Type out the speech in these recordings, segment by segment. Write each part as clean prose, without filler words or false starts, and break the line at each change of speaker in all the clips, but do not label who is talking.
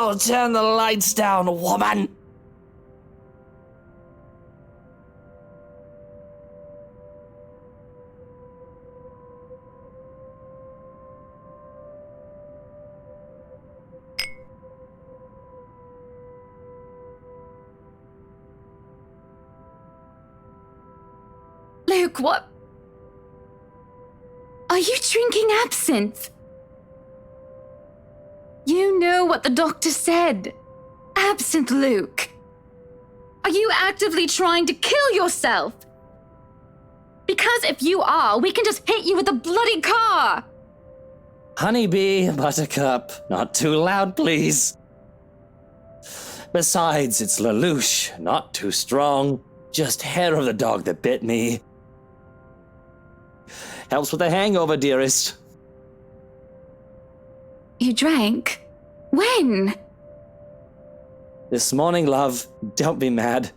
Now turn the lights down, woman!
Luke, what? Are you drinking absinthe? You know what the doctor said. Absinthe, Luke. Are you actively trying to kill yourself? Because if you are, we can just hit you with a bloody car.
Honeybee, Buttercup, not too loud, please. Besides, it's Lelouch, not too strong. Just hair of the dog that bit me. Helps with the hangover, dearest.
You drank? When?
This morning, love. Don't be mad.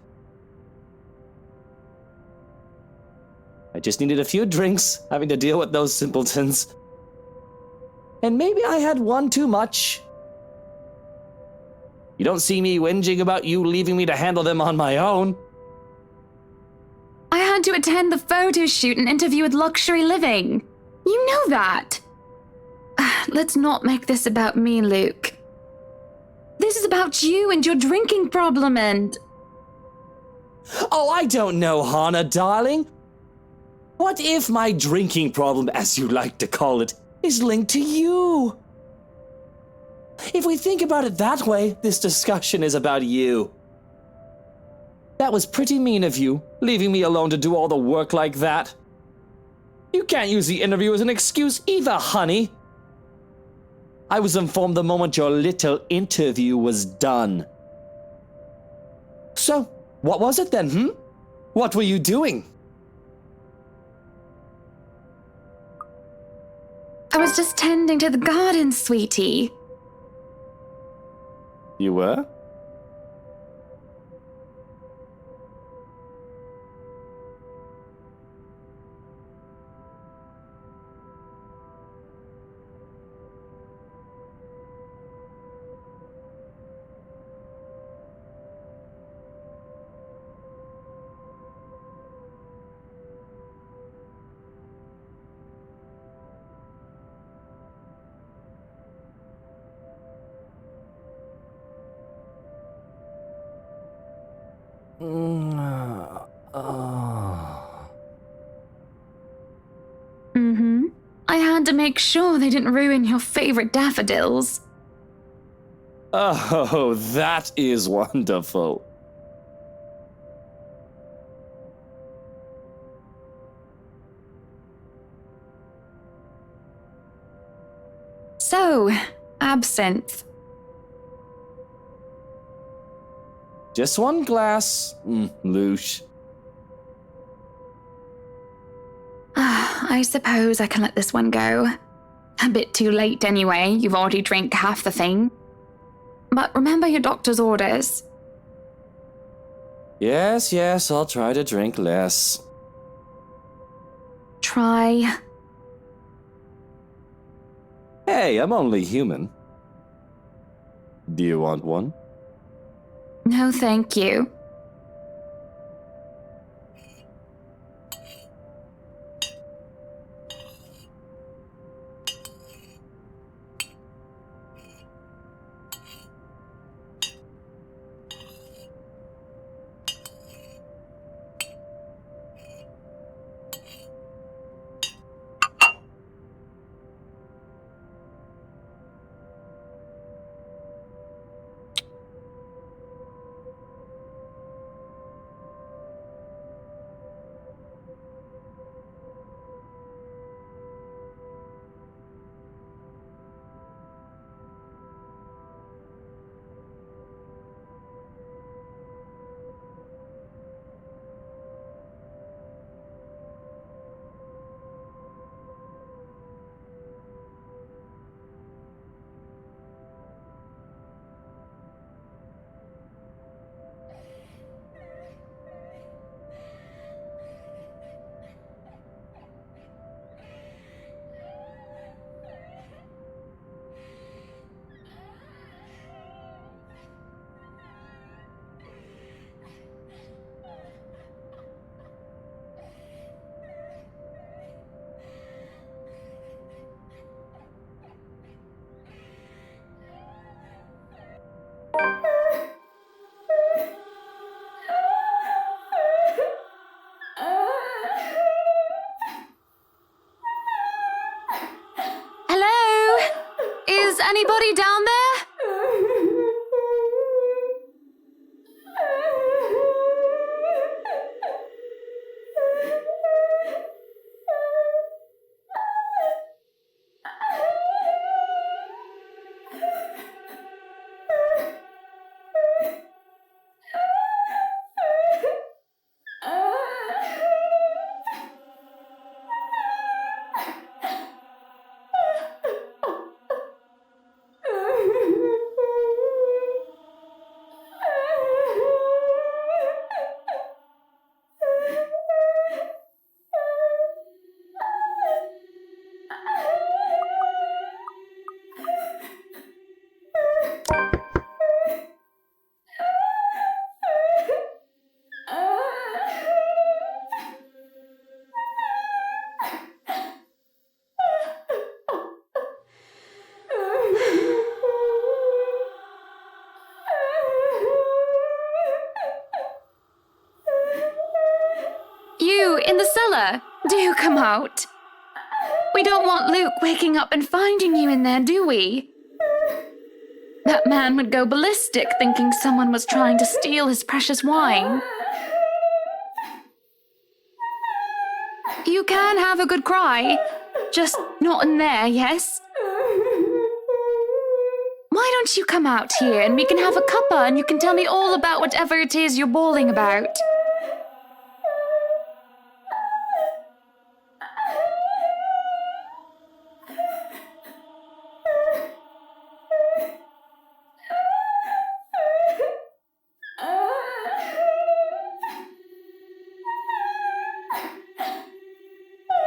I just needed a few drinks, having to deal with those simpletons. And maybe I had one too much. You don't see me whinging about you leaving me to handle them on my own.
I had to attend the photo shoot and interview with Luxury Living. You know that. Let's not make this about me, Luke. This is about you and your drinking problem and...
Oh, I don't know, Hannah, darling. What if my drinking problem, as you like to call it, is linked to you? If we think about it that way, this discussion is about you. That was pretty mean of you, leaving me alone to do all the work like that. You can't use the interview as an excuse either, honey. I was informed the moment your little interview was done. So, what was it then, What were you doing?
I was just tending to the garden, sweetie.
You were?
I had to make sure they didn't ruin your favorite daffodils.
Oh, that is wonderful.
So, absinthe.
Just one glass, Loosh.
I suppose I can let this one go. A bit too late anyway, you've already drank half the thing. But remember your doctor's orders.
Yes, I'll try to drink less.
Try.
Hey, I'm only human. Do you want one?
No, thank you. anybody down there? You, in the cellar, do come out. We don't want Luke waking up and finding you in there, do we? That man would go ballistic thinking someone was trying to steal his precious wine. You can have a good cry, just not in there, yes? Why don't you come out here and we can have a cuppa and you can tell me all about whatever it is you're bawling about?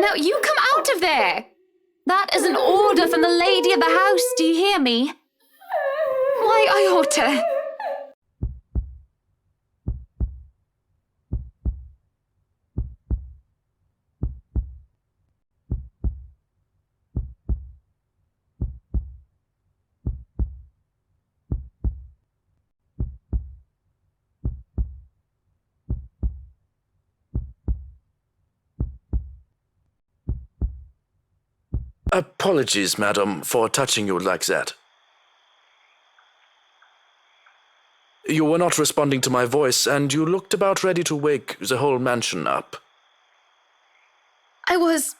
Now you come out of there! That is an order from the lady of the house, do you hear me? Why, I ought to...
Apologies, madam, for touching you like that. You were not responding to my voice, and you looked about ready to wake the whole mansion up.
I was...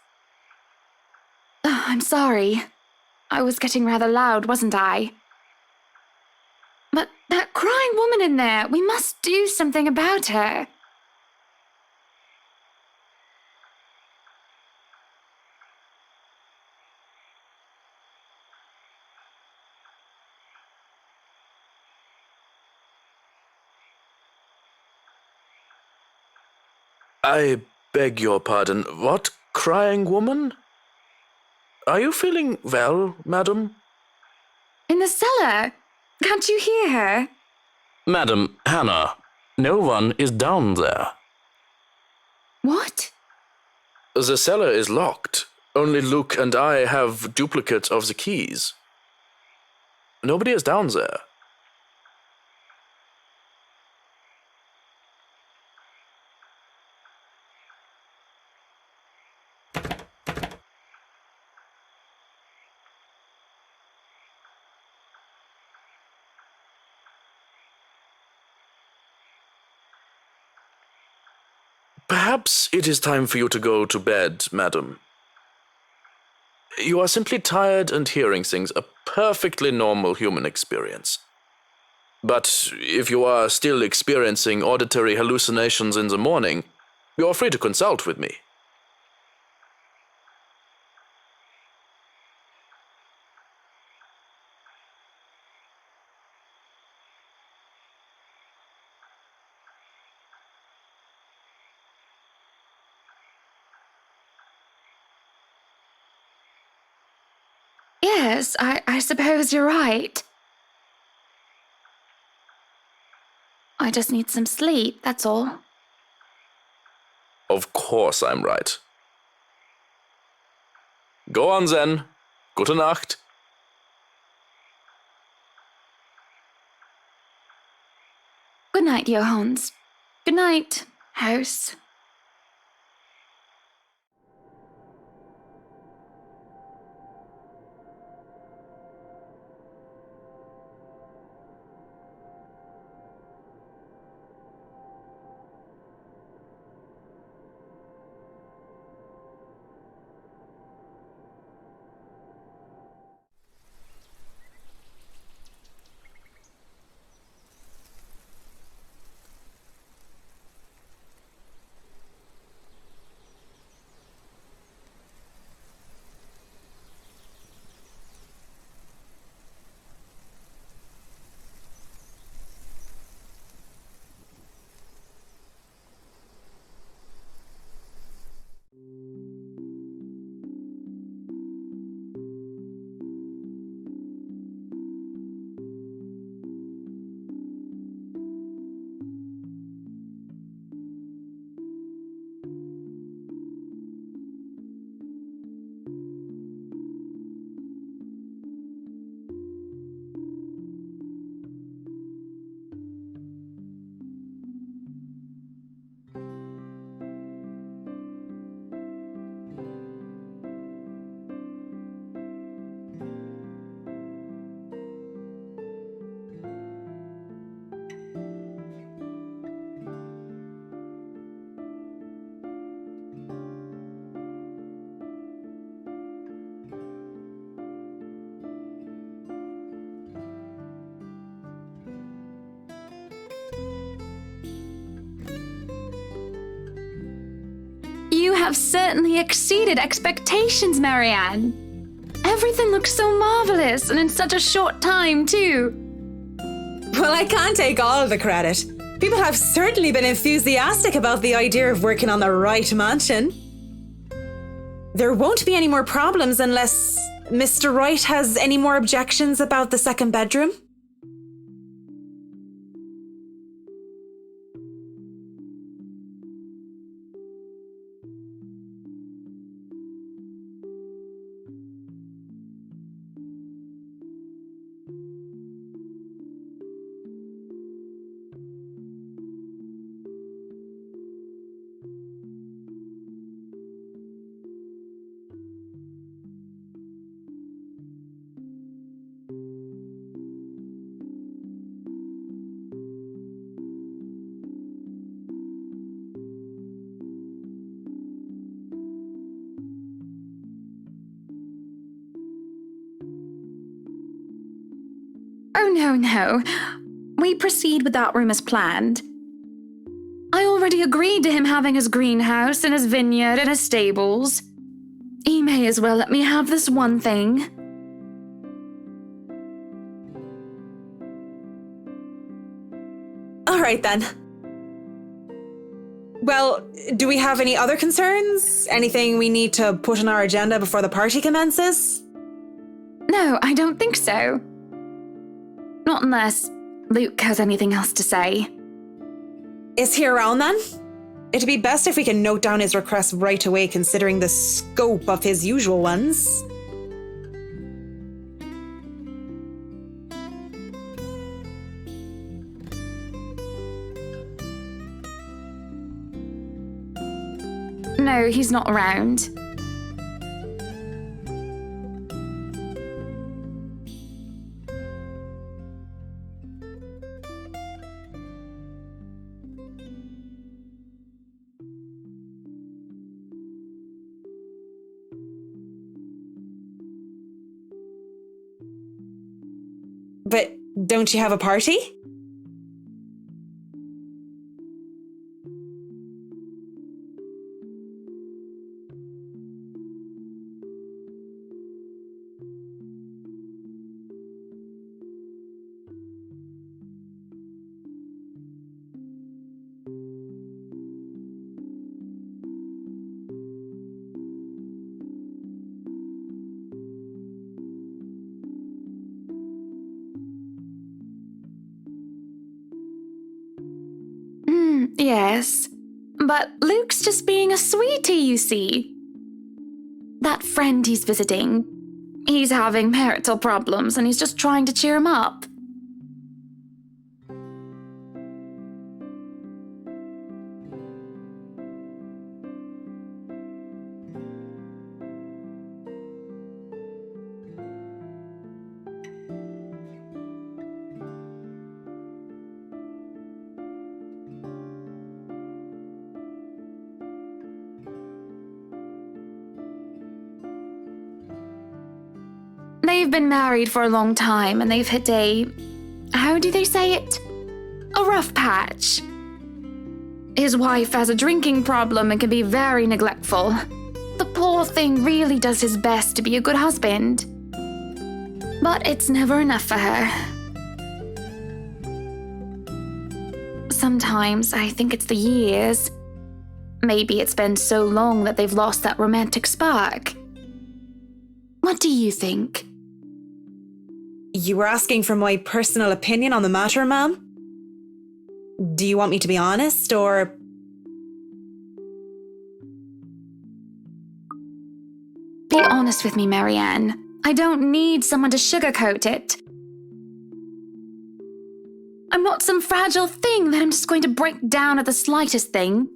I'm sorry. I was getting rather loud, wasn't I? But that crying woman in there, we must do something about her.
I beg your pardon. What crying woman? Are you feeling well, madam?
In the cellar. Can't you hear her?
Madam Hannah, no one is down there.
What?
The cellar is locked. Only Luke and I have duplicates of the keys. Nobody is down there. Perhaps it is time for you to go to bed, madam. You are simply tired and hearing things, a perfectly normal human experience. But if you are still experiencing auditory hallucinations in the morning, you are free to consult with me.
Yes, I suppose you're right. I just need some sleep, that's all.
Of course I'm right. Go on then. Gute Nacht.
Good night, Johannes. Good night, house. have certainly exceeded expectations, Marianne. Everything looks so marvelous, and in such a short time, too.
Well, I can't take all of the credit. People have certainly been enthusiastic about the idea of working on the right mansion. There won't be any more problems unless Mr. Wright has any more objections about the second bedroom.
Oh, no. We proceed with that room as planned. I already agreed to him having his greenhouse and his vineyard and his stables. He may as well let me have this one thing.
All right, then. Well, do we have any other concerns? Anything we need to put on our agenda before the party commences?
No, I don't think so. Not unless Luke has anything else to say.
Is he around then? It'd be best if we can note down his requests right away, considering the scope of his usual ones.
No, he's not around.
But don't you have a party?
Yes, but Luke's just being a sweetie, you see. That friend he's visiting, he's having marital problems and he's just trying to cheer him up. They've been married for a long time and they've hit how do they say it? A rough patch. His wife has a drinking problem and can be very neglectful. The poor thing really does his best to be a good husband. But it's never enough for her. Sometimes I think it's the years. Maybe it's been so long that they've lost that romantic spark. What do you think?
You were asking for my personal opinion on the matter, ma'am? Do you want me to be honest, or...
Be honest with me, Marianne. I don't need someone to sugarcoat it. I'm not some fragile thing that I'm just going to break down at the slightest thing.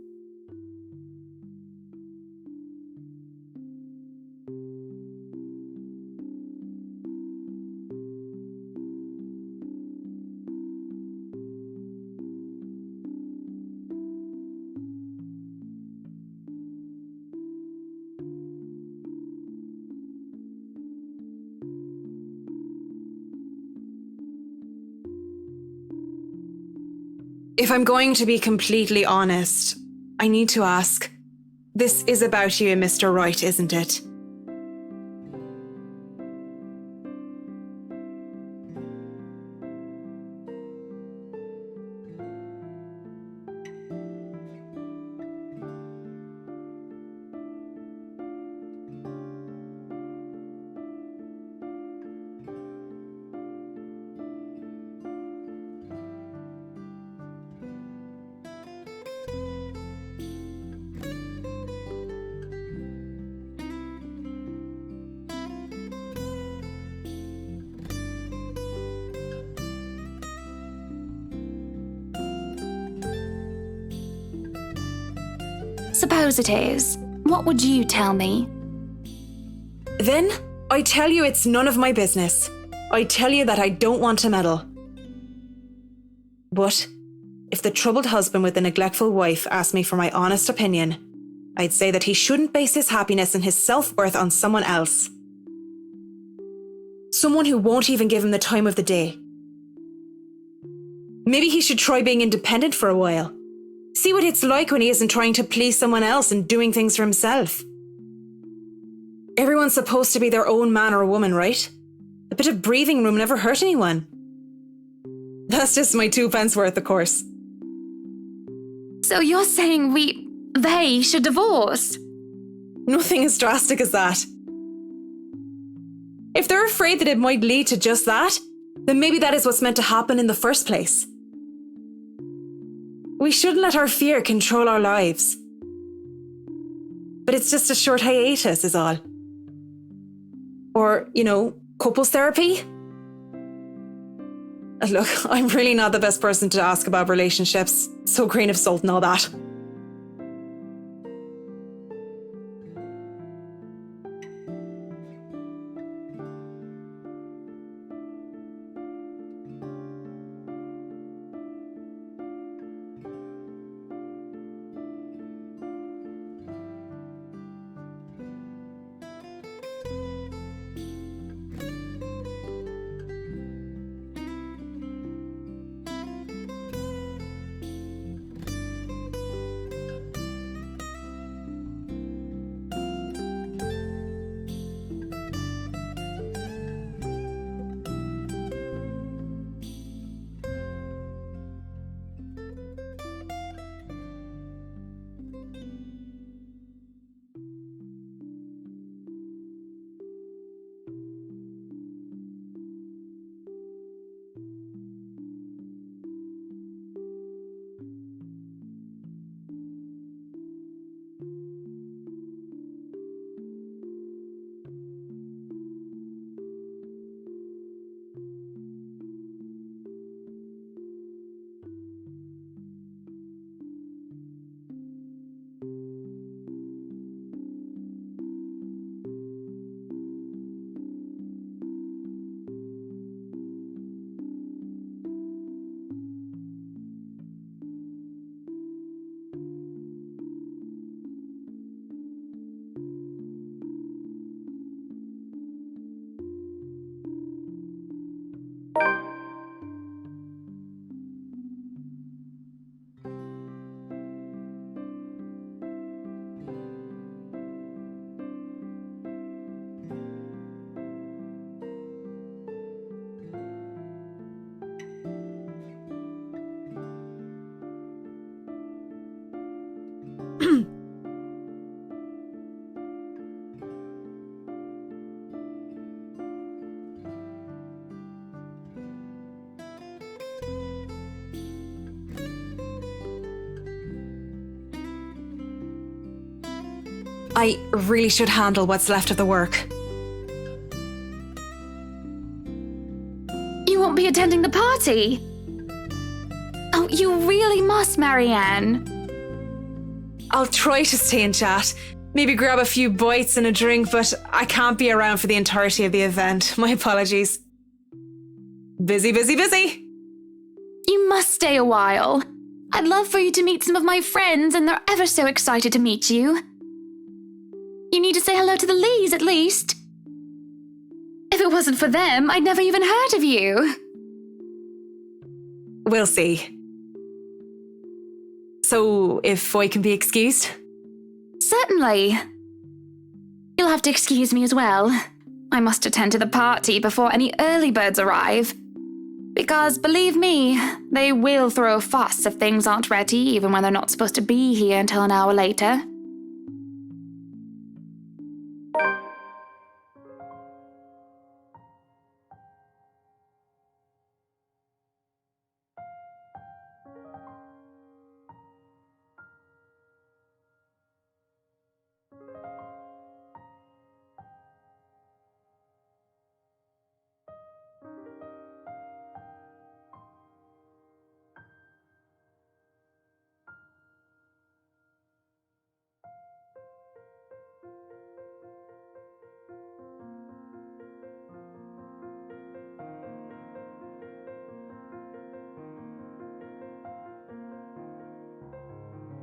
If I'm going to be completely honest, I need to ask, This is about you and Mr. Right, isn't it?
Suppose it is. What would you tell me?
Then, I tell you it's none of my business. I tell you that I don't want to meddle. But, if the troubled husband with the neglectful wife asked me for my honest opinion, I'd say that he shouldn't base his happiness and his self-worth on someone else. Someone who won't even give him the time of the day. Maybe he should try being independent for a while. See what it's like when he isn't trying to please someone else and doing things for himself. Everyone's supposed to be their own man or woman, right? A bit of breathing room never hurt anyone. That's just my 2 pence worth, of course.
So you're saying they should divorce?
Nothing as drastic as that. If they're afraid that it might lead to just that, then maybe that is what's meant to happen in the first place. We shouldn't let our fear control our lives. But it's just a short hiatus is all. Or, couples therapy? Look, I'm really not the best person to ask about relationships, so grain of salt and all that. I really should handle what's left of the work.
You won't be attending the party? Oh, you really must, Marianne.
I'll try to stay and chat. Maybe grab a few bites and a drink, but I can't be around for the entirety of the event. My apologies. Busy, busy, busy.
You must stay a while. I'd love for you to meet some of my friends, and they're ever so excited to meet you. You need to say hello to the Lees, at least. If it wasn't for them, I'd never even heard of you.
We'll see. So, if I can be excused?
Certainly. You'll have to excuse me as well. I must attend to the party before any early birds arrive. Because, believe me, they will throw a fuss if things aren't ready, even when they're not supposed to be here until an hour later.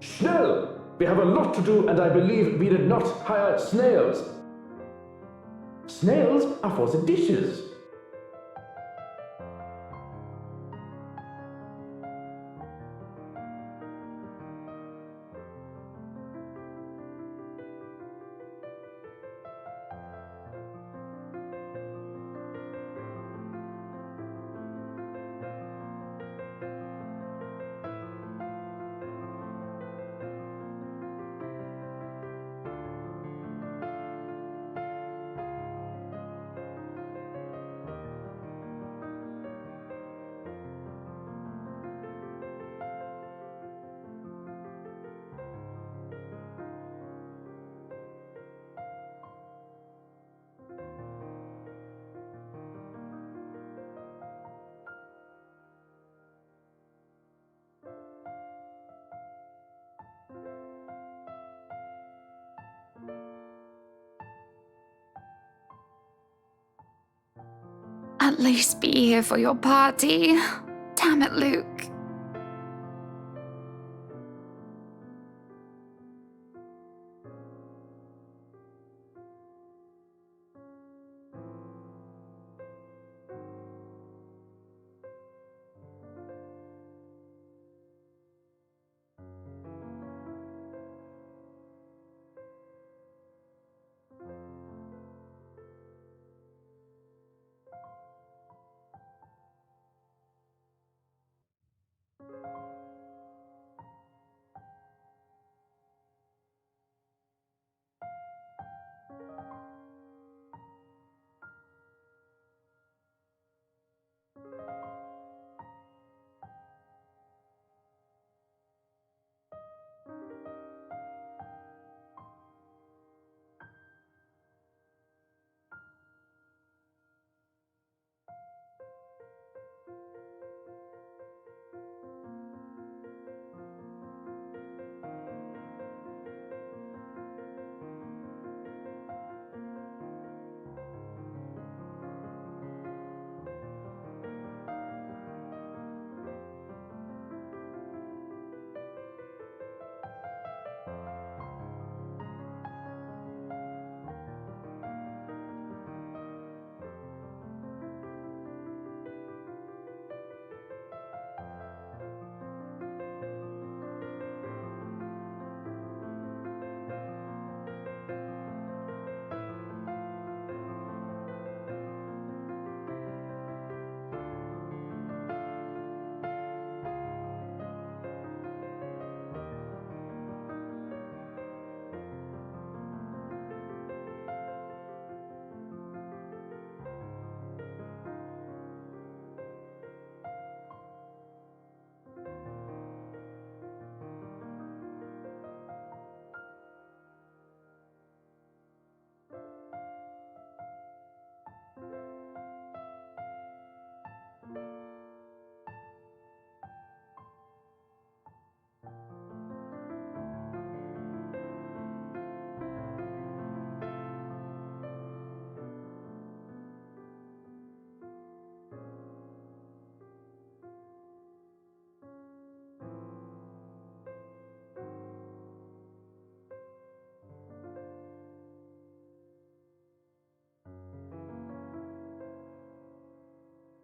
Schnell! We have a lot to do, and I believe we did not hire snails. Snails are for the dishes.
At least be here for your party. Damn it, Luke.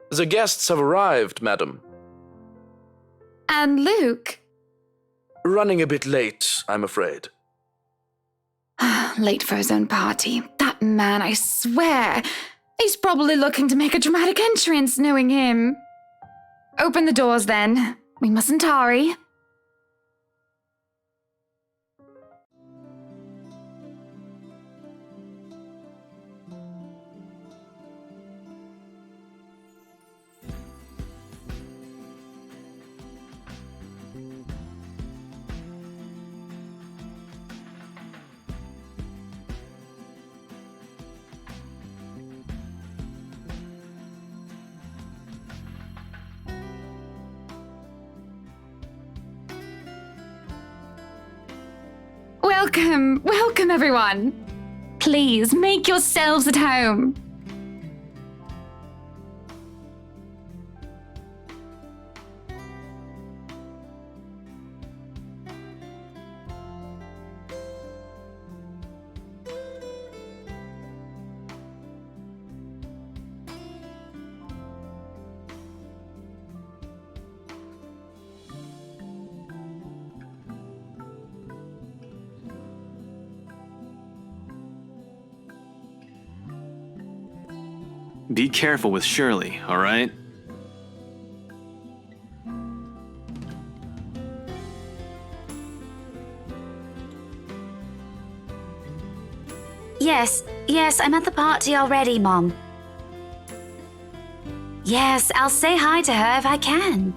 The guests have arrived, madam.
And Luke?
Running a bit late, I'm afraid.
Late for his own party. That man, I swear. He's probably looking to make a dramatic entrance, knowing him. Open the doors, then. We mustn't tarry. Welcome everyone. Please make yourselves at home.
Be careful with Shirley, all right?
Yes, I'm at the party already, Mom. Yes, I'll say hi to her if I can.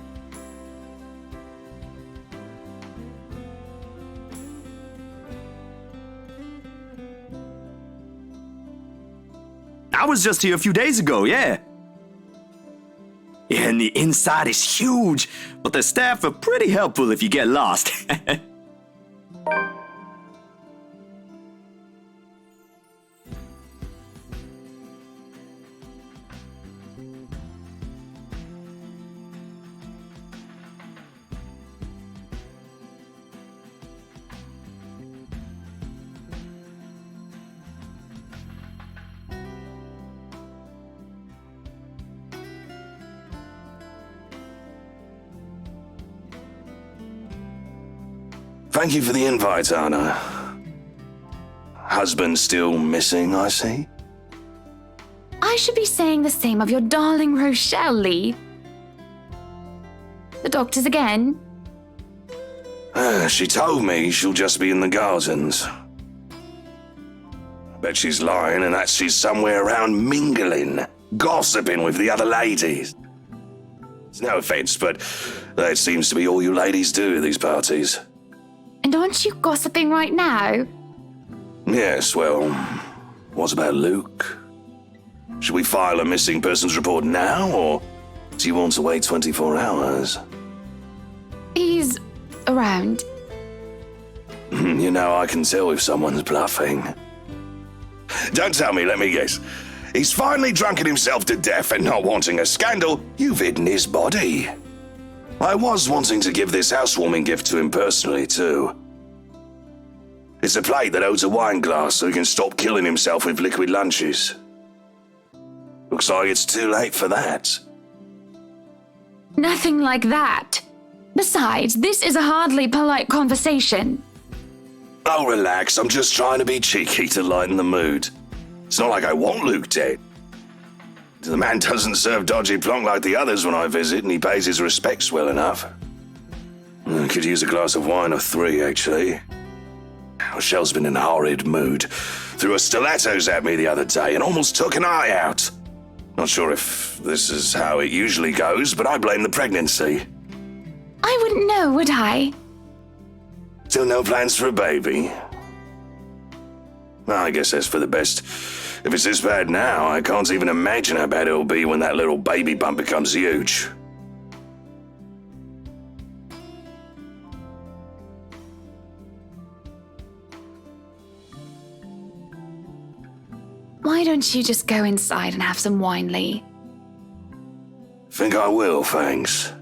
I was just here a few days ago, yeah. Yeah, and the inside is huge, but the staff are pretty helpful if you get lost.
Thank you for the invite, Anna. Husband still missing, I see?
I should be saying the same of your darling Rochelle, Lee. The doctors again?
She told me she'll just be in the gardens. I bet she's lying and that she's somewhere around mingling, gossiping with the other ladies. It's no offense, but that seems to be all you ladies do at these parties.
And aren't you gossiping right now?
Yes, well, what about Luke? Should we file a missing persons report now, or do you want to wait 24 hours?
He's around.
You know, I can tell if someone's bluffing. Don't tell me, let me guess. He's finally drunken himself to death and not wanting a scandal, you've hidden his body. I was wanting to give this housewarming gift to him personally, too. It's a plate that holds a wine glass so he can stop killing himself with liquid lunches. Looks like it's too late for that.
Nothing like that. Besides, this is a hardly polite conversation.
Oh, relax, I'm just trying to be cheeky to lighten the mood. It's not like I want Luke dead. The man doesn't serve dodgy plonk like the others when I visit, and he pays his respects well enough. I could use a glass of wine or 3, actually. Rochelle's been in a horrid mood. Threw her stilettos at me the other day and almost took an eye out. Not sure if this is how it usually goes, but I blame the pregnancy.
I wouldn't know, would I?
Still no plans for a baby? Well, I guess that's for the best. If it's this bad now, I can't even imagine how bad it'll be when that little baby bump becomes huge.
Why don't you just go inside and have some wine, Lee?
Think I will, thanks.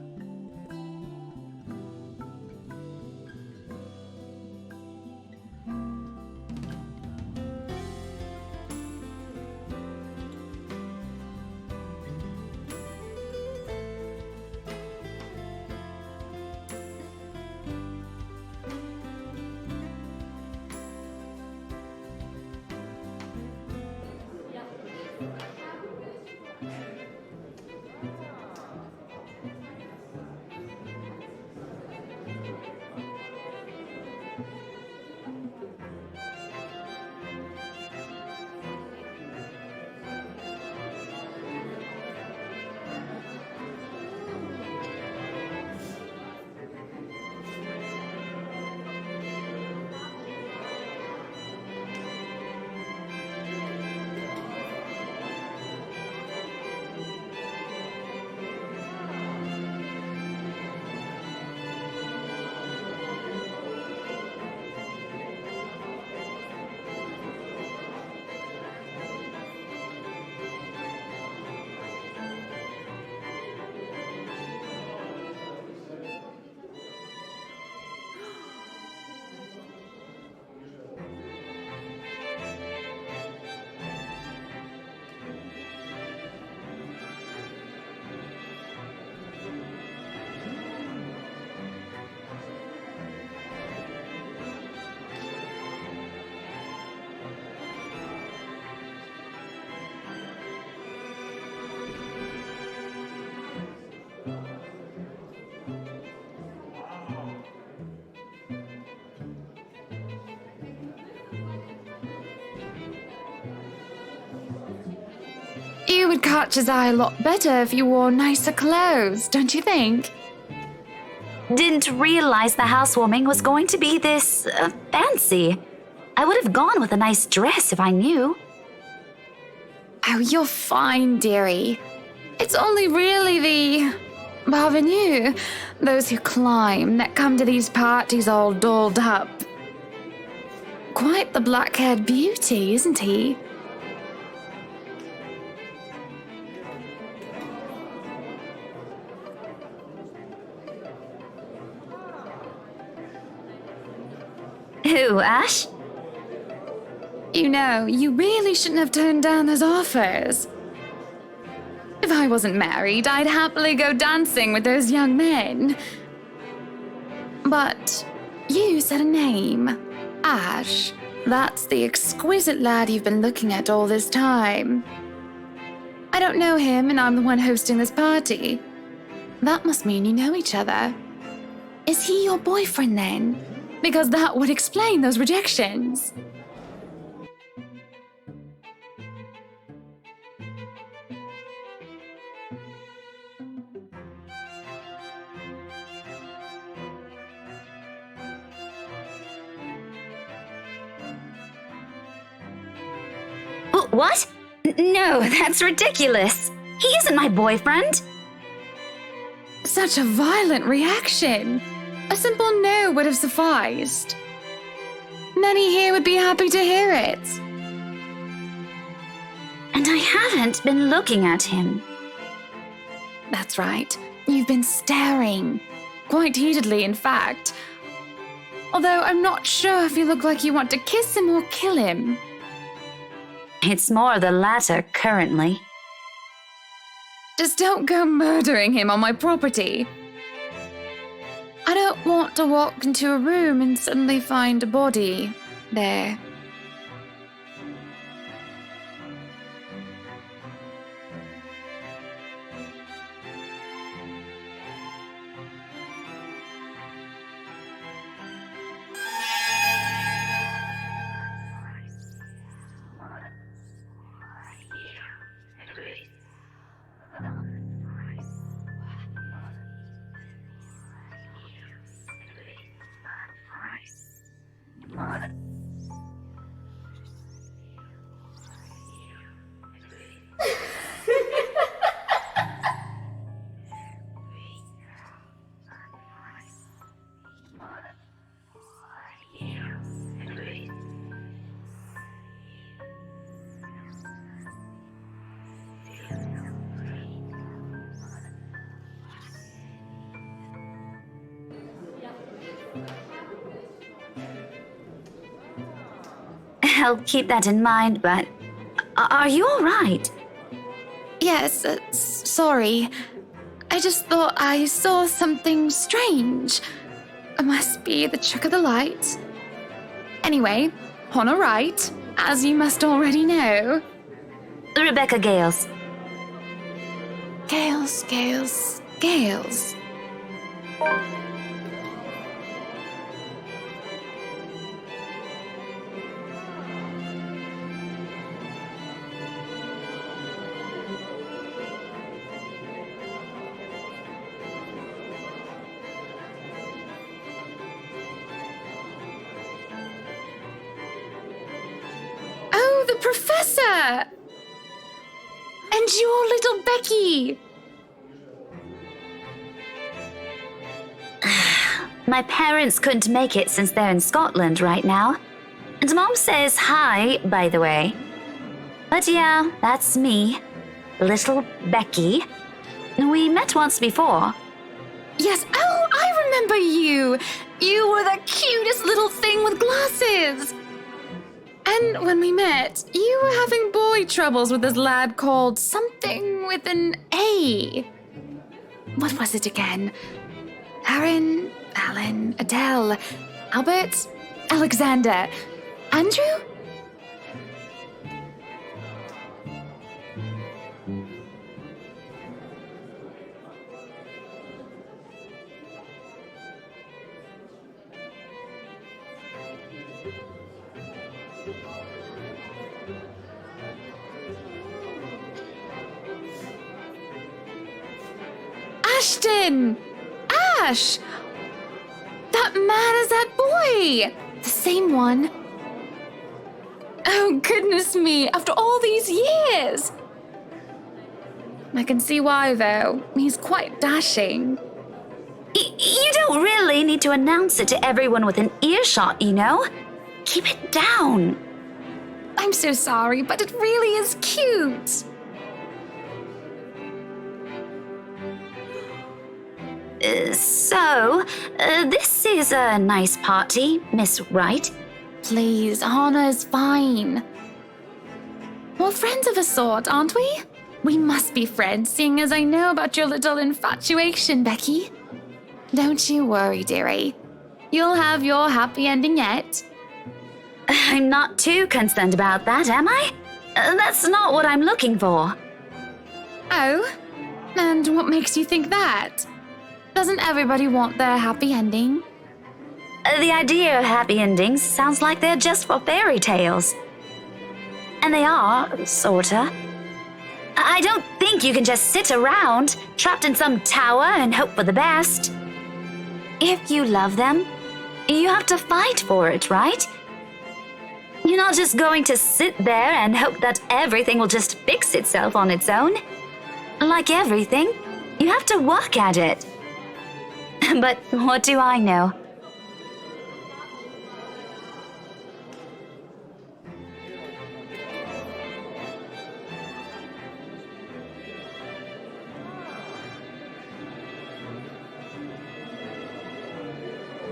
would catch his eye a lot better if you wore nicer clothes, don't you think?
Didn't realize the housewarming was going to be this fancy. I would have gone with a nice dress if I knew.
Oh, you're fine, dearie. It's only really the parvenus, those who climb, that come to these parties all dolled up. Quite the black-haired beauty, isn't he?
Who, Ash?
You know, you really shouldn't have turned down those offers. If I wasn't married, I'd happily go dancing with those young men. But you said a name. Ash. That's the exquisite lad you've been looking at all this time. I don't know him, and I'm the one hosting this party. That must mean you know each other. Is he your boyfriend then? Because that would explain those rejections.
What? No, that's ridiculous. He isn't my boyfriend.
Such a violent reaction. A simple no would have sufficed. Many here would be happy to hear it.
And I haven't been looking at him.
That's right. You've been staring. Quite heatedly, in fact. Although I'm not sure if you look like you want to kiss him or kill him.
It's more the latter currently.
Just don't go murdering him on my property. I don't want to walk into a room and suddenly find a body there.
I'll keep that in mind, but are you all right?
Yes, sorry. I just thought I saw something strange. It must be the trick of the light. Anyway, on a right, as you must already know.
Rebecca Gales.
Gales. Oh, the professor! And your little Becky!
My parents couldn't make it since they're in Scotland right now. And Mom says hi, by the way. But yeah, that's me. Little Becky. We met once before.
Yes, oh, I remember you! You were the cutest little thing with glasses! And when we met, you were having boy troubles with this lad called something with an A. What was it again? Aaron, Alan, Adele, Albert, Alexander, Andrew? Ashton! Ash! That man is that boy! The same one. Oh, goodness me, after all these years! I can see why, though. He's quite dashing.
You don't really need to announce it to everyone with an earshot, you know? Keep it down.
I'm so sorry, but it really is cute.
This is a nice party, Miss Wright.
Please, Hannah is fine. We're friends of a sort, aren't we? We must be friends, seeing as I know about your little infatuation, Becky. Don't you worry, dearie. You'll have your happy ending yet.
I'm not too concerned about that, am I? That's not what I'm looking for.
Oh? And what makes you think that? Doesn't everybody want their happy ending?
The idea of happy endings sounds like they're just for fairy tales. And they are, sorta. I don't think you can just sit around, trapped in some tower and hope for the best. If you love them, you have to fight for it, right? You're not just going to sit there and hope that everything will just fix itself on its own. Like everything, you have to work at it. But what do I know?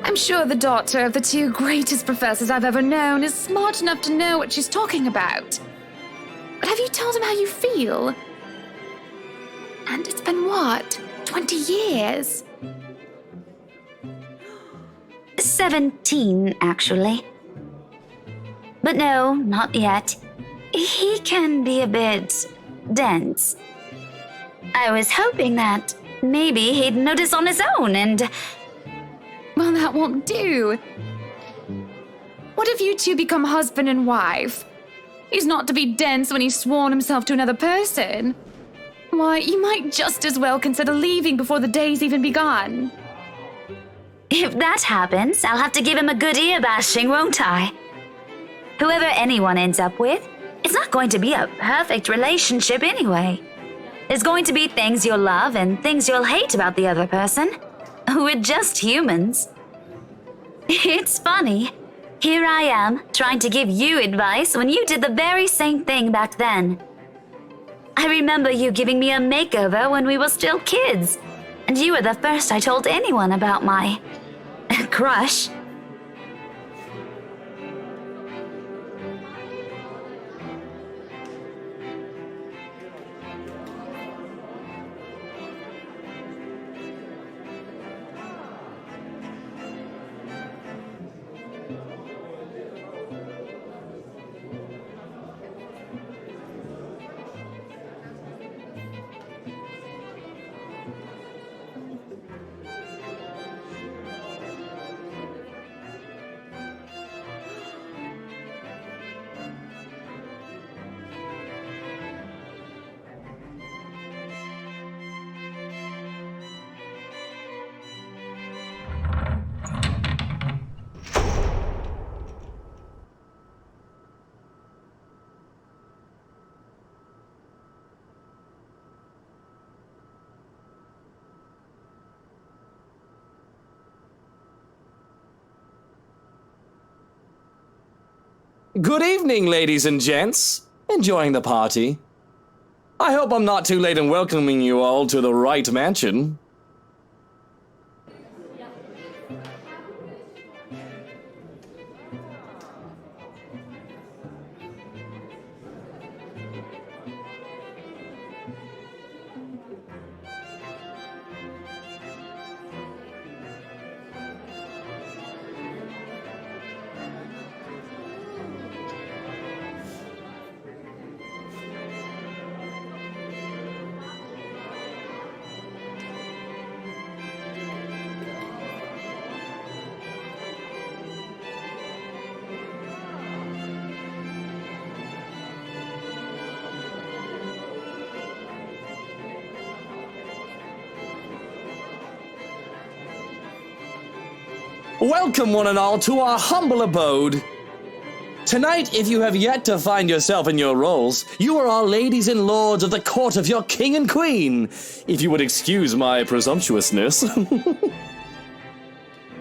I'm sure the daughter of the two greatest professors I've ever known is smart enough to know what she's talking about. But have you told him how you feel? And it's been what? 20 years?
17, actually. But no, not yet. He can be a bit dense. I was hoping that maybe he'd notice on his own and...
Well, that won't do. What if you two become husband and wife? He's not to be dense when he's sworn himself to another person. Why, you might just as well consider leaving before the day's even begun.
If that happens, I'll have to give him a good ear bashing, won't I? Whoever anyone ends up with, it's not going to be a perfect relationship anyway. There's going to be things you'll love and things you'll hate about the other person. We're just humans. It's funny. Here I am, trying to give you advice when you did the very same thing back then. I remember you giving me a makeover when we were still kids, and you were the first I told anyone about my crush.
Good evening, ladies and gents. Enjoying the party? I hope I'm not too late in welcoming you all to the Wright Mansion. Welcome one and all to our humble abode. Tonight, if you have yet to find yourself in your roles, you are our ladies and lords of the court of your king and queen, if you would excuse my presumptuousness.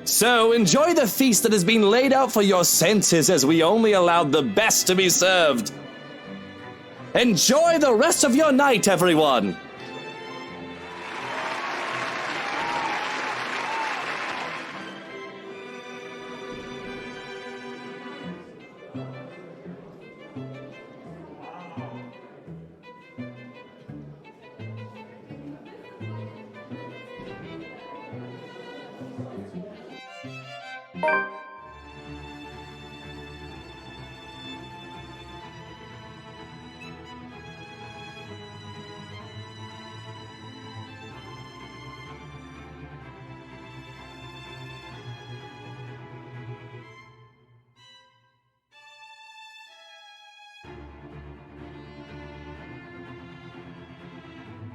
So, enjoy the feast that has been laid out for your senses as we only allowed the best to be served. Enjoy the rest of your night, everyone!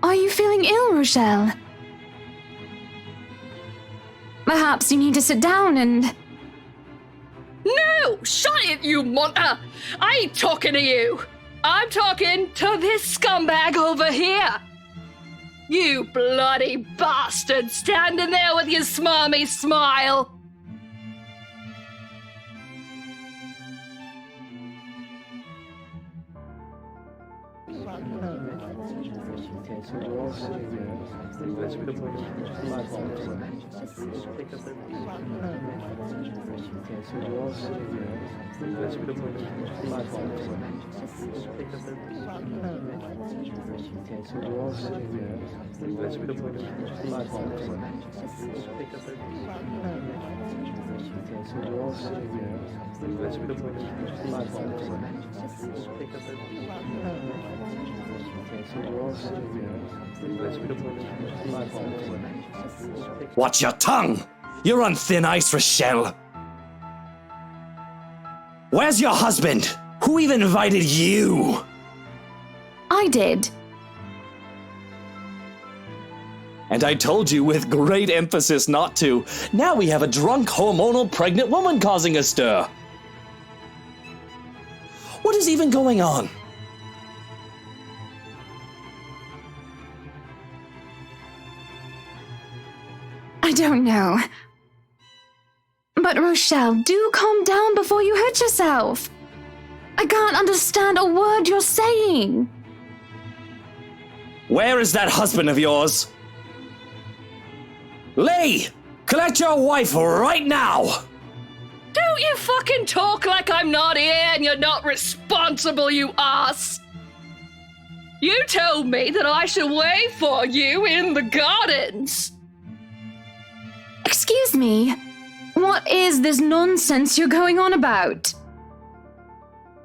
Are you feeling ill, Rochelle? Perhaps you need to sit down and...
No! Shut it, you munter! I ain't talking to you! I'm talking to this scumbag over here! You bloody bastard standing there with your smarmy smile!
Watch your tongue! You're on thin ice, Rochelle. Where's your husband? Who even invited you?
I did.
And I told you with great emphasis not to. Now we have a drunk, hormonal, pregnant woman causing a stir. What is even going on?
I don't know. But Rochelle, do calm down before you hurt yourself. I can't understand a word you're saying.
Where is that husband of yours? Lee! Collect your wife right now!
Don't you fucking talk like I'm not here and you're not responsible, you ass! You told me that I should wait for you in the gardens!
Excuse me, what is this nonsense you're going on about?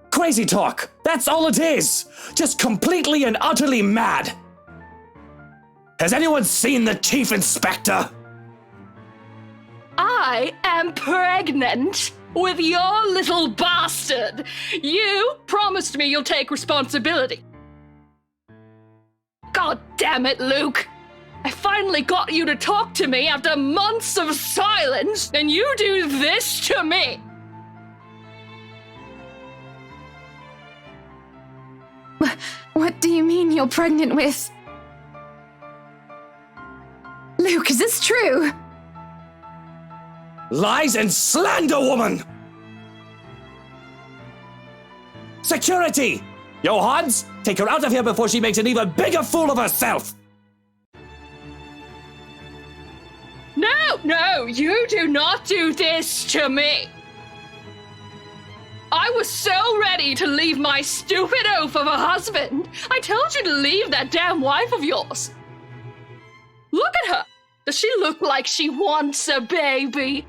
Crazy talk! That's all it is! Just completely and utterly mad! Has anyone seen the Chief Inspector?
I am pregnant with your little bastard! You promised me you'll take responsibility. God damn it, Luke! I finally got you to talk to me after months of silence, and you do this to me!
What do you mean you're pregnant with? Luke, is this true?
Lies and slander, woman! Security! Johans, take her out of here before she makes an even bigger fool of herself!
No, you do not do this to me! I was so ready to leave my stupid oaf of a husband. I told you to leave that damn wife of yours. Look at her. Does she look like she wants a baby?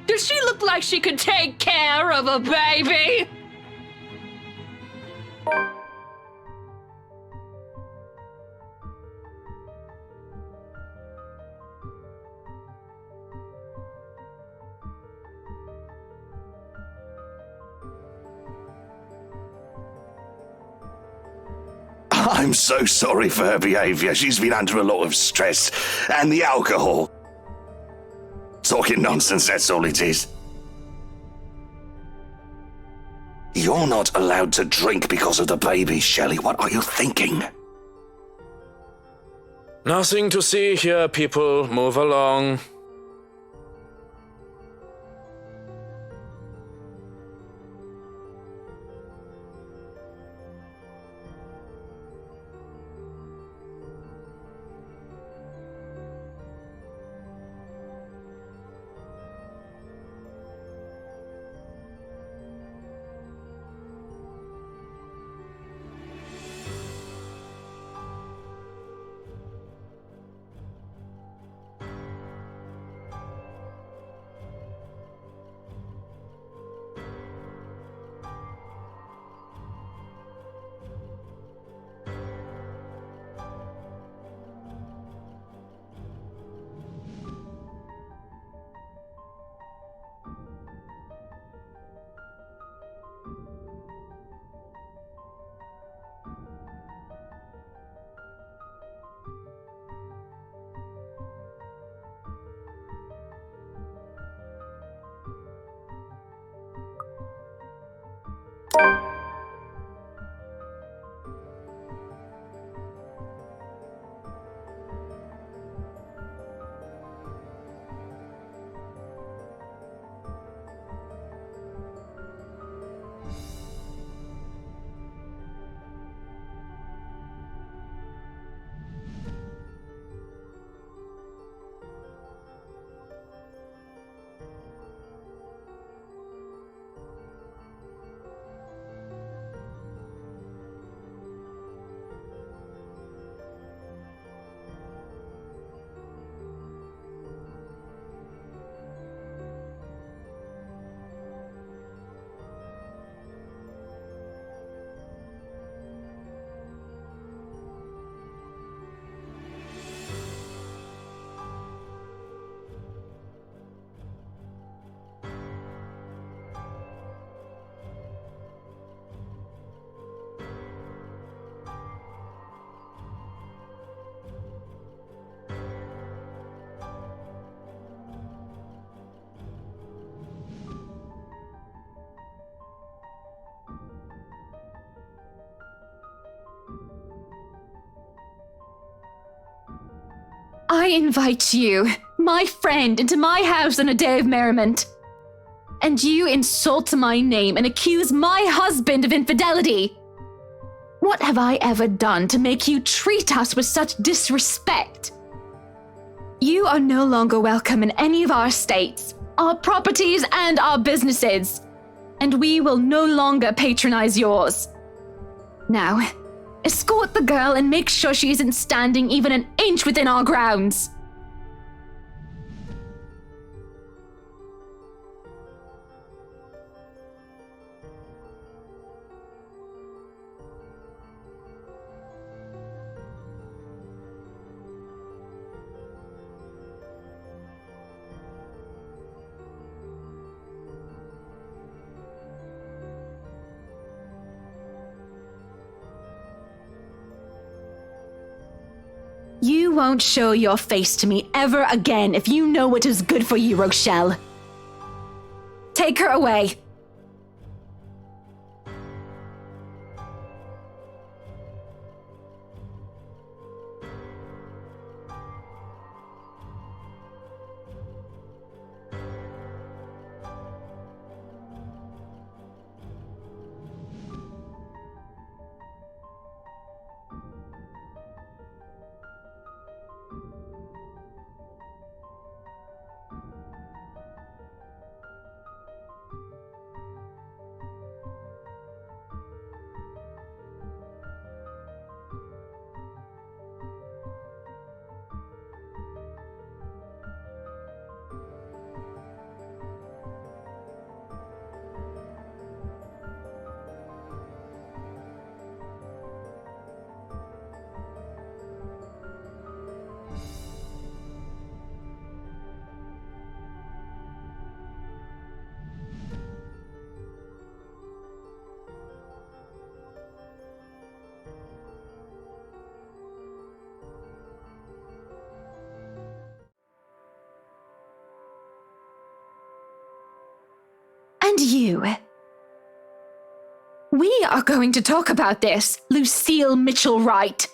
Does she look like she could take care of a baby?
I'm so sorry for her behaviour. She's been under a lot of stress and the alcohol. talking nonsense, that's all it is. You're not allowed to drink because of the baby, Shelley. What are you thinking?
Nothing to see here, people. Move along.
I invite you, my friend, into my house on a day of merriment. And you insult my name and accuse my husband of infidelity. What have I ever done to make you treat us with such disrespect? You are no longer welcome in any of our estates, our properties, and our businesses. And we will no longer patronize yours. Now, escort the girl and make sure she isn't standing even an inch within our grounds. You won't show your face to me ever again if you know what is good for you, Rochelle. Take her away. And you. We are going to talk about this, Lucille Mitchell-Wright.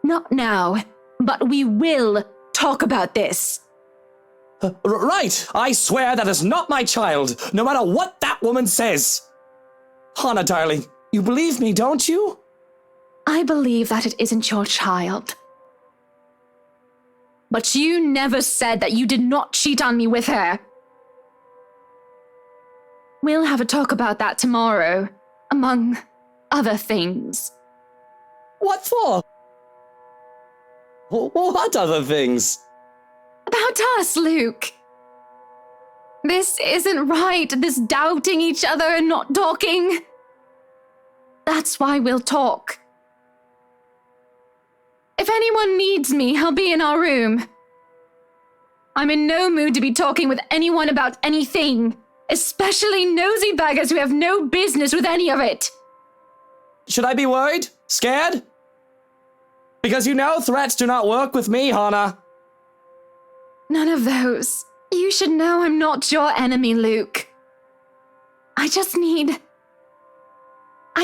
Not now, but we will talk about this.
Right! I swear that is not my child, no matter what that woman says! Hannah, darling, you believe me, don't you?
I believe that it isn't your child. But you never said that you did not cheat on me with her. We'll have a talk about that tomorrow, among other things.
What for? What other things?
About us, Luke. This isn't right, this doubting each other and not talking. That's why we'll talk. If anyone needs me, I'll be in our room. I'm in no mood to be talking with anyone about anything, especially nosy buggers who have no business with any of it.
Should I be worried? Scared? Because you know threats do not work with me, Hannah.
None of those. You should know I'm not your enemy, Luke. I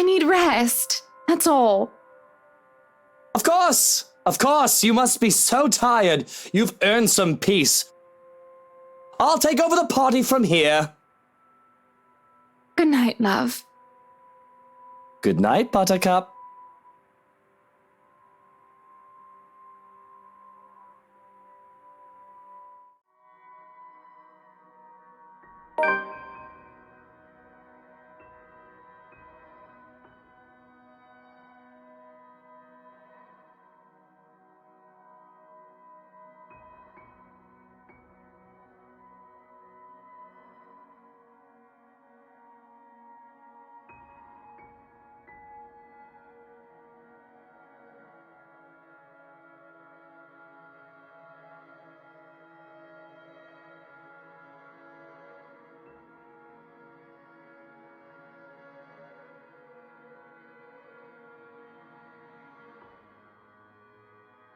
need rest. That's all.
Of course, you must be so tired. You've earned some peace. I'll take over the party from here.
Good night, love.
Good night, Buttercup.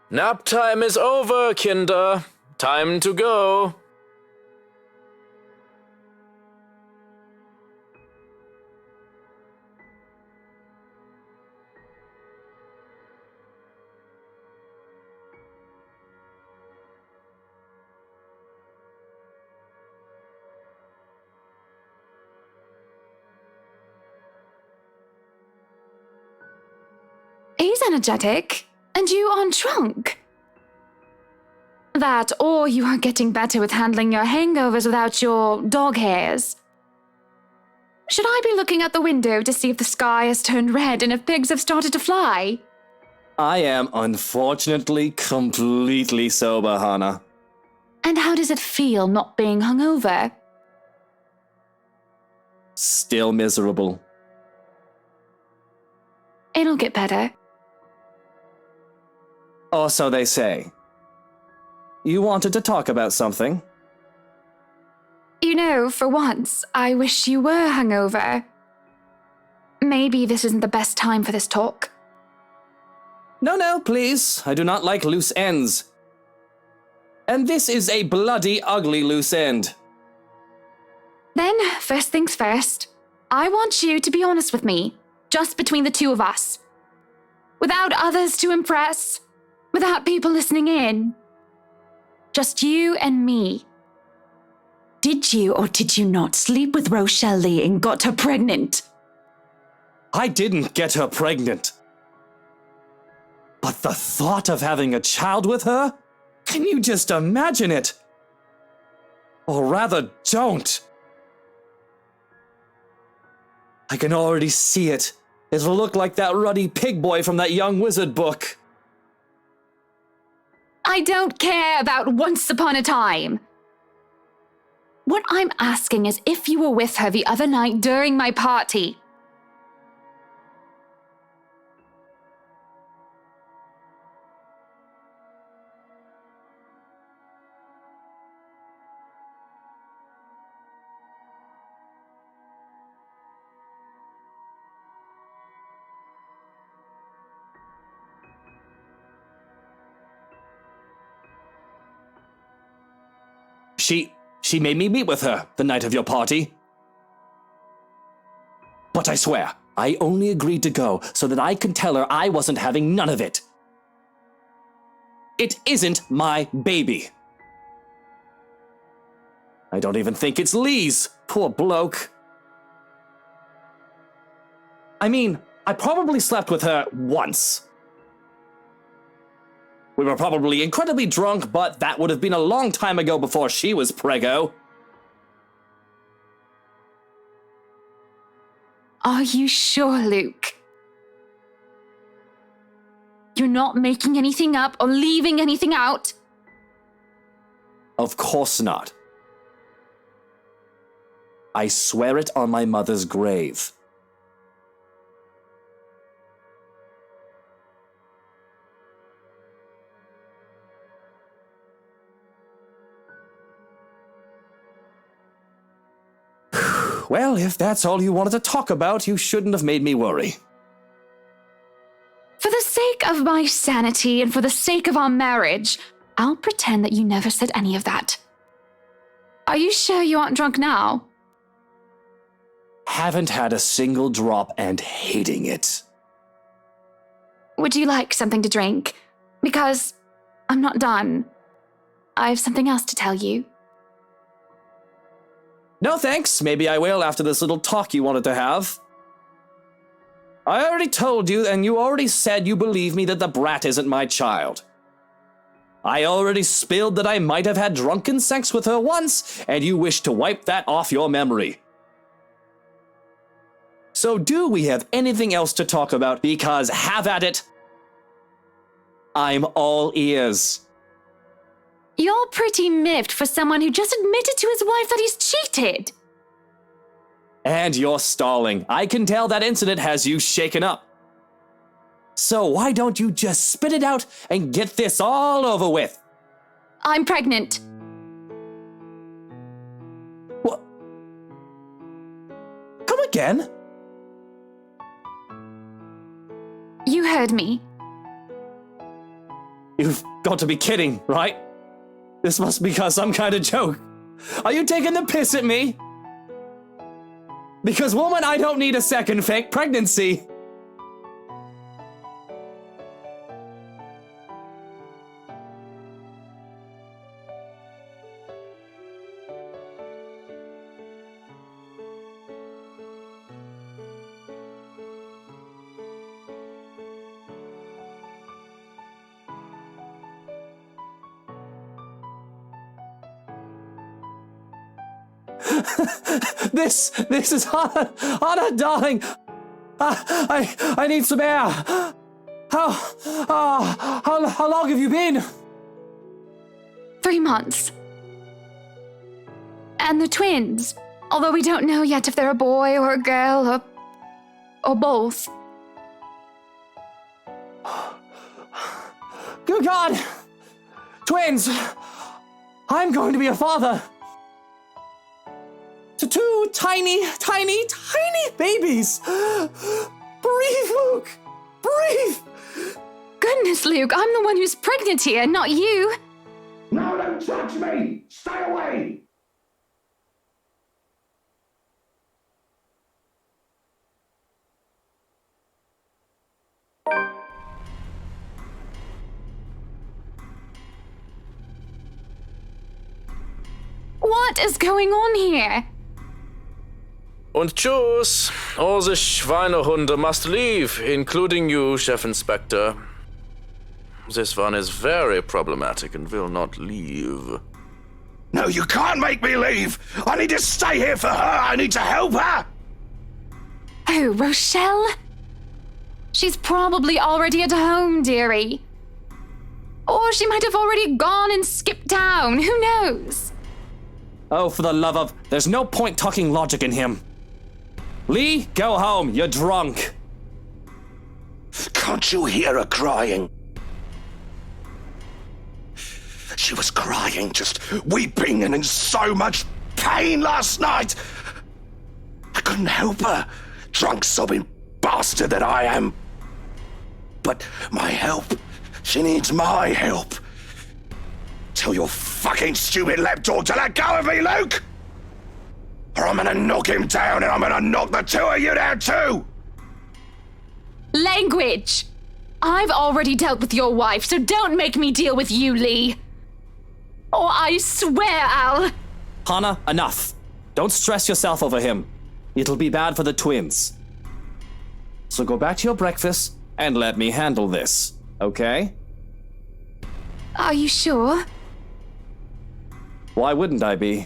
Nap time is over, Kinder. Time to go.
He's energetic, and you aren't drunk. That, or you are getting better with handling your hangovers without your dog hairs. Should I be looking out the window to see if the sky has turned red and if pigs have started to fly?
I am unfortunately completely sober, Hannah.
And how does it feel not being hungover?
Still miserable.
It'll get better.
Or so they say. You wanted to talk about something?
You know, for once, I wish you were hungover. Maybe this isn't the best time for this talk.
No, please. I do not like loose ends. And this is a bloody ugly loose end.
Then, first things first, I want you to be honest with me, just between the two of us. Without others to impress, without people listening in. Just you and me.
Did you or did you not sleep with Rochelle Lee and got her pregnant?
I didn't get her pregnant. But the thought of having a child with her? Can you just imagine it? Or rather, don't. I can already see it. It'll look like that ruddy pig boy from that Young Wizard book.
I don't care about Once Upon a Time. What I'm asking is if you were with her the other night during my party.
She made me meet with her the night of your party. But I swear, I only agreed to go so that I could tell her I wasn't having none of it. It isn't my baby. I don't even think it's Lee's. Poor bloke. I mean, I probably slept with her once. We were probably incredibly drunk, but that would have been a long time ago before she was preggo.
Are you sure, Luke? You're not making anything up or leaving anything out?
Of course not. I swear it on my mother's grave. Well, if that's all you wanted to talk about, you shouldn't have made me worry.
For the sake of my sanity and for the sake of our marriage, I'll pretend that you never said any of that. Are you sure you aren't drunk now?
Haven't had a single drop and hating it.
Would you like something to drink? Because I'm not done. I have something else to tell you.
No thanks, maybe I will after this little talk you wanted to have. I already told you, and you already said you believe me that the brat isn't my child. I already spilled that I might have had drunken sex with her once, and you wish to wipe that off your memory. So do we have anything else to talk about? Because have at it. I'm all ears.
You're pretty miffed for someone who just admitted to his wife that he's cheated.
And you're stalling. I can tell that incident has you shaken up. So why don't you just spit it out and get this all over with?
I'm pregnant.
What? Come again?
You heard me.
You've got to be kidding, right? This must be some kind of joke. Are you taking the piss at me? Because, woman, I don't need a second fake pregnancy. This is Hannah, darling. I need some air. How long have you been?
3 months. And the twins, although we don't know yet if they're a boy or a girl or both.
Good God! Twins! I'm going to be a father! To 2 tiny babies! Breathe, Luke! Breathe!
Goodness, Luke, I'm the one who's pregnant here, not you.
No, don't touch me! Stay away!
What is going on here?
Und tschüss. All the Schweinehunde must leave, including you, Chef Inspector. This one is very problematic and will not leave.
No, you can't make me leave! I need to stay here for her! I need to help her!
Oh, Rochelle? She's probably already at home, dearie. Or she might have already gone and skipped town, who knows?
Oh, for the love of... There's no point talking logic in him. Lee, go home. You're drunk.
Can't you hear her crying? She was crying, just weeping and in so much pain last night. I couldn't help her, drunk sobbing bastard that I am. But my help, she needs my help. Tell your fucking stupid lapdog to let go of me, Luke! Or I'm gonna knock him down and I'm gonna knock the two of you down too!
Language! I've already dealt with your wife, so don't make me deal with you, Lee. Or I swear I'll...
Hana, enough. Don't stress yourself over him. It'll be bad for the twins. So go back to your breakfast and let me handle this, okay?
Are you sure?
Why wouldn't I be?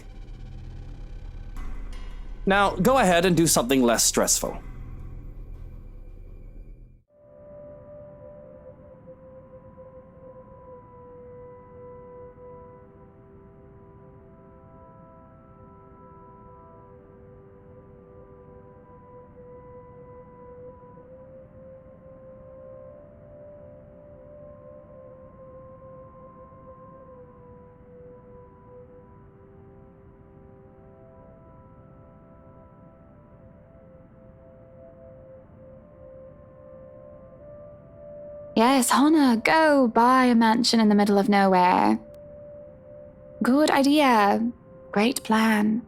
Now, go ahead and do something less stressful.
Yes, Hana, go buy a mansion in the middle of nowhere. Good idea. Great plan.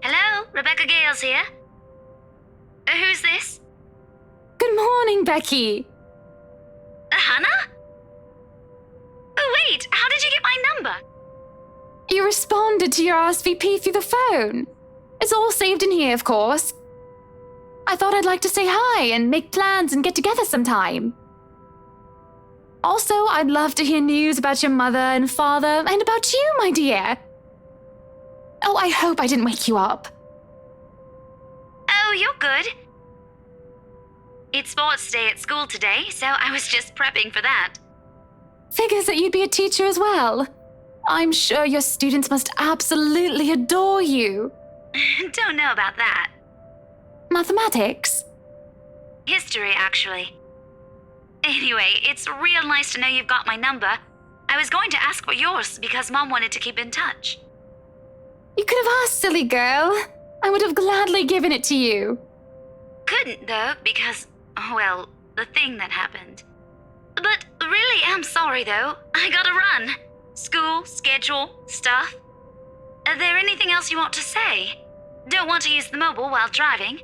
Hello, Rebecca Gales here. Who's this?
Good morning, Becky.
Hannah? Oh, wait, how did you get my number?
You responded to your RSVP through the phone. It's all saved in here, of course. I thought I'd like to say hi and make plans and get together sometime. Also, I'd love to hear news about your mother and father and about you, my dear. Oh, I hope I didn't wake you up.
Oh, you're good. It's sports day at school today, so I was just prepping for that.
Figures that you'd be a teacher as well. I'm sure your students must absolutely adore you.
Don't know about that.
Mathematics?
History, actually. Anyway, it's real nice to know you've got my number. I was going to ask for yours because Mom wanted to keep in touch.
You could have asked, silly girl. I would have gladly given it to you.
Couldn't, though, because, well, the thing that happened. But really am sorry, though. I gotta run. School, schedule, stuff. Is there anything else you want to say? Don't want to use the mobile while driving.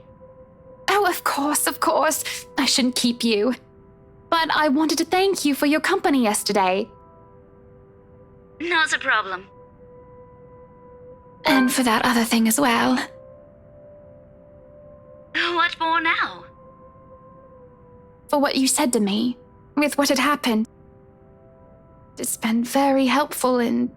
Oh, of course, of course. I shouldn't keep you. But I wanted to thank you for your company yesterday.
Not a problem.
And for that other thing as well.
What for now?
For what you said to me, with what had happened. It's been very helpful in...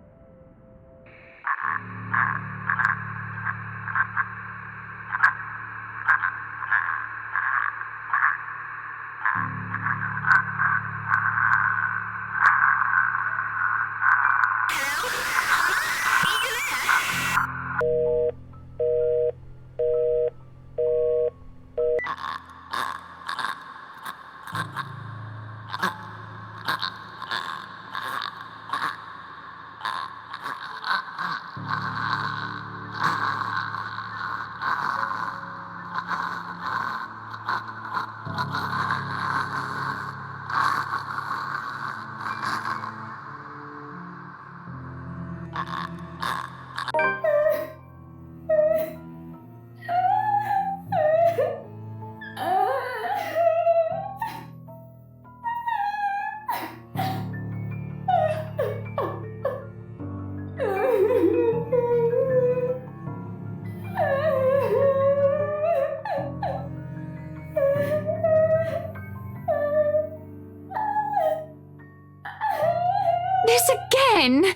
again.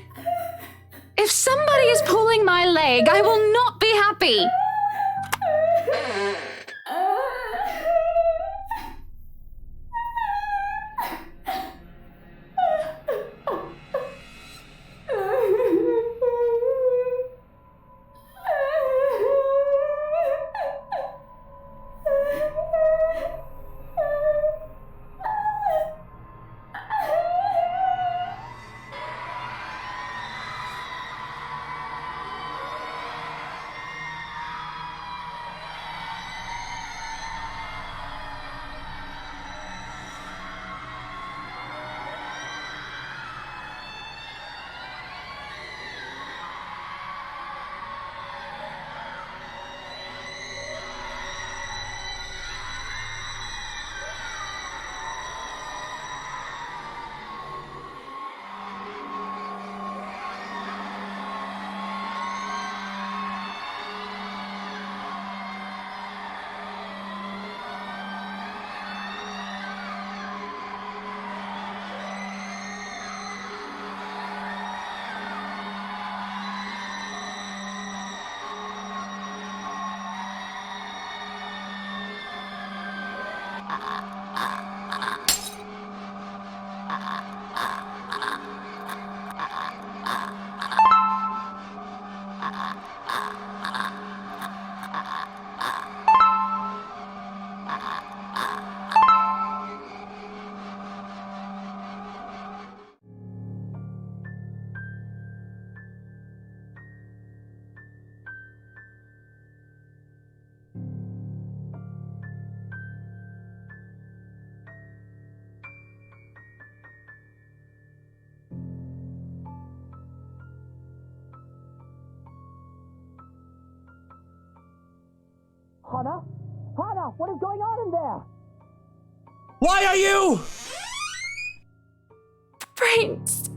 If somebody is pulling my leg, I will not be happy.
Hana? Hana, what is going on in there? Why are you?
Brains.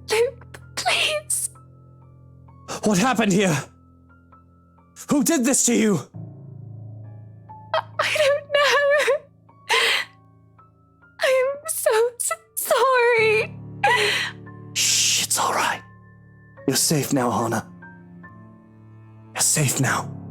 Luke, please.
What happened here? Who did this to you?
I don't know. I am so sorry.
Shh, it's all right. You're safe now, Hana. You're safe now.